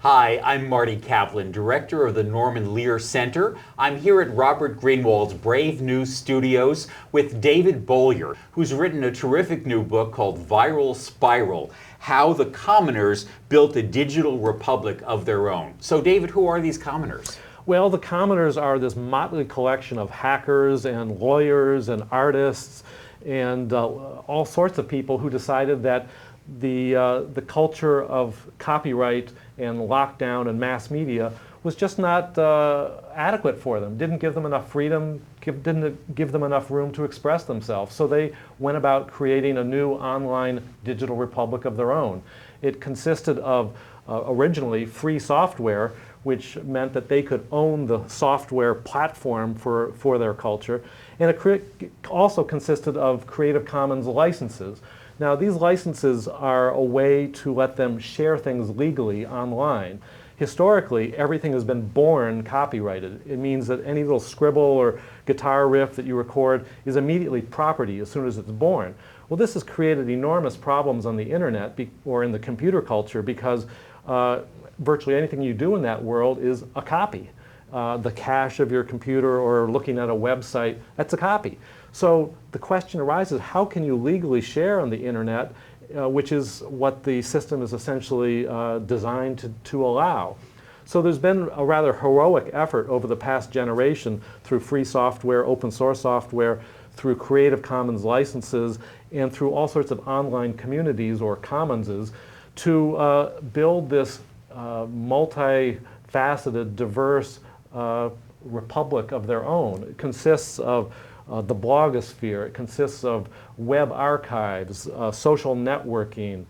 Hi, I'm Marty Kaplan, director of the Norman Lear Center. I'm here at Robert Greenwald's Brave New Studios with David Bollier, who's written a terrific new book called Viral Spiral: How the Commoners Built a Digital Republic of Their Own. So David, who are these commoners? Well, the commoners are this motley collection of hackers and lawyers and artists and all sorts of people who decided that the culture of copyright and lockdown and mass media was just not adequate for them, didn't give them enough freedom, didn't give them enough room to express themselves. So they went about creating a new online digital republic of their own. It consisted of originally free software, which meant that they could own the software platform for their culture. And it also consisted of Creative Commons licenses. Now, these licenses are a way to let them share things legally online. Historically, everything has been born copyrighted. It means that any little scribble or guitar riff that you record is immediately property as soon as it's born. Well, this has created enormous problems on the internet or in the computer culture because virtually anything you do in that world is a copy. The cache of your computer or looking at a website, that's a copy. So the question arises, how can you legally share on the internet, which is what the system is essentially designed to allow? So there's been a rather heroic effort over the past generation through free software, open source software, through Creative Commons licenses, and through all sorts of online communities or commonses to build this multifaceted, diverse republic of their own. It consists of the blogosphere, it consists of web archives, social networking,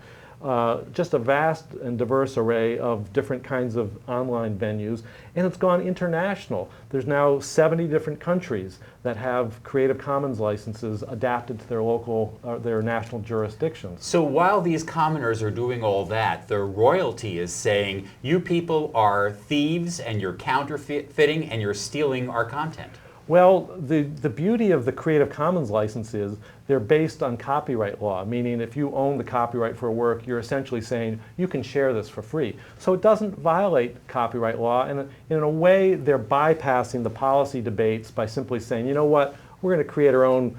just a vast and diverse array of different kinds of online venues, and it's gone international. There's now 70 different countries that have Creative Commons licenses adapted to their local, their national jurisdictions. So while these commoners are doing all that, their royalty is saying, you people are thieves and you're counterfeiting and you're stealing our content. Well, the beauty of the Creative Commons license is they're based on copyright law, meaning if you own the copyright for a work, you're essentially saying you can share this for free. So it doesn't violate copyright law, and in a way they're bypassing the policy debates by simply saying, you know what, we're going to create our own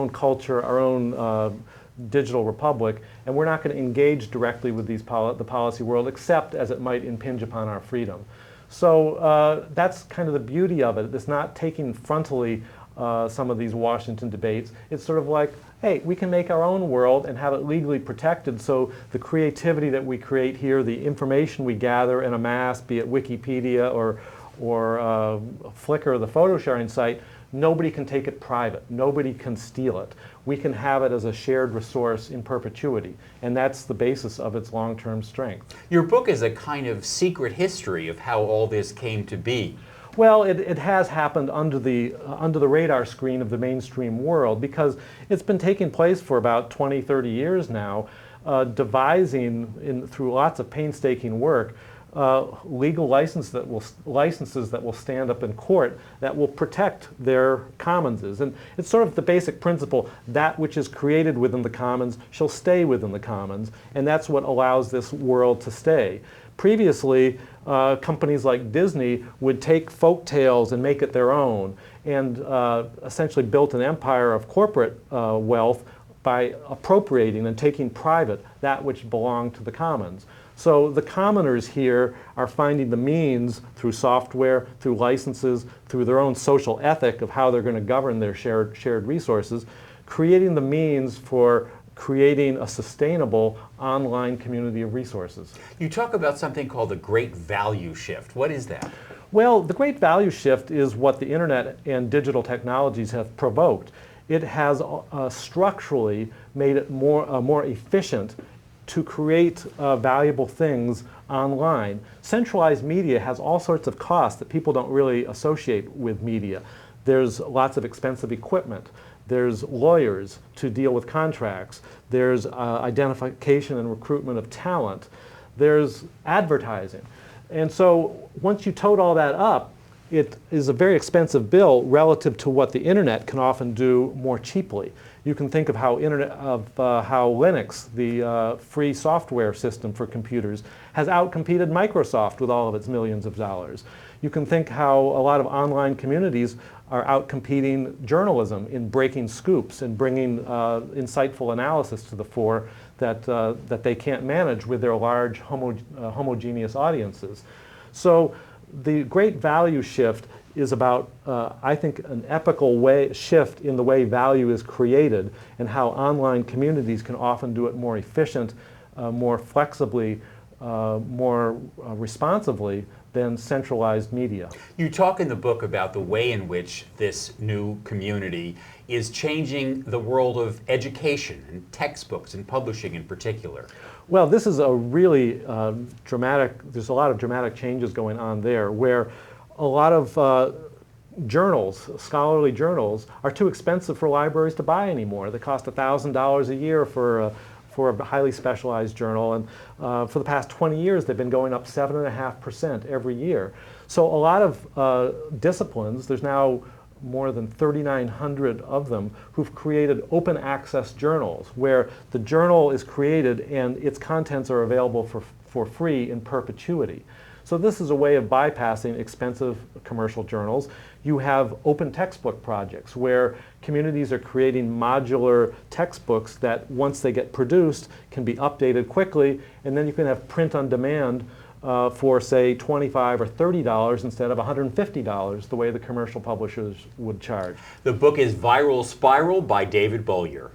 culture, our own digital republic, and we're not going to engage directly with the policy world except as it might impinge upon our freedom. So that's kind of the beauty of it. It's not taking frontally some of these Washington debates. It's sort of like, hey, we can make our own world and have it legally protected, so the creativity that we create here, the information we gather and amass, be it Wikipedia or Flickr, the photo sharing site, nobody can take it private. Nobody can steal it. We can have it as a shared resource in perpetuity, and that's the basis of its long-term strength. Your book is a kind of secret history of how all this came to be. Well, it has happened under the radar screen of the mainstream world because it's been taking place for about 20, 30 years now, devising through lots of painstaking work legal licenses that will stand up in court that will protect their commonses. And it's sort of the basic principle, that which is created within the commons shall stay within the commons, and that's what allows this world to stay. Previously, companies like Disney would take folk tales and make it their own, and essentially built an empire of corporate wealth by appropriating and taking private that which belonged to the commons. So the commoners here are finding the means through software, through licenses, through their own social ethic of how they're going to govern their shared resources, creating the means for creating a sustainable online community of resources. You talk about something called the Great Value Shift. What is that? Well, the Great Value Shift is what the internet and digital technologies have provoked. It has structurally made it more efficient to create valuable things online. Centralized media has all sorts of costs that people don't really associate with media. There's lots of expensive equipment. There's lawyers to deal with contracts. There's identification and recruitment of talent. There's advertising. And so once you total all that up, it is a very expensive bill relative to what the internet can often do more cheaply. You can think of how how Linux, the free software system for computers, has outcompeted Microsoft with all of its millions of dollars. You can think how a lot of online communities are outcompeting journalism in breaking scoops and bringing insightful analysis to the fore that they can't manage with their large homogeneous audiences. So the great value shift is about, I think, an epical shift in the way value is created and how online communities can often do it more efficient, more flexibly, more responsively than centralized media. You talk in the book about the way in which this new community is changing the world of education and textbooks and publishing in particular. Well, this is a really there's a lot of dramatic changes going on there, where a lot of journals, scholarly journals, are too expensive for libraries to buy anymore. They cost $1,000 a year for a highly specialized journal, and for the past 20 years they've been going up 7.5% every year. So a lot of disciplines, there's now more than 3,900 of them, who've created open access journals where the journal is created and its contents are available for free in perpetuity. So this is a way of bypassing expensive commercial journals. You have open textbook projects where communities are creating modular textbooks that, once they get produced, can be updated quickly, and then you can have print on demand for, say, $25 or $30 instead of $150, the way the commercial publishers would charge. The book is Viral Spiral by David Bollier.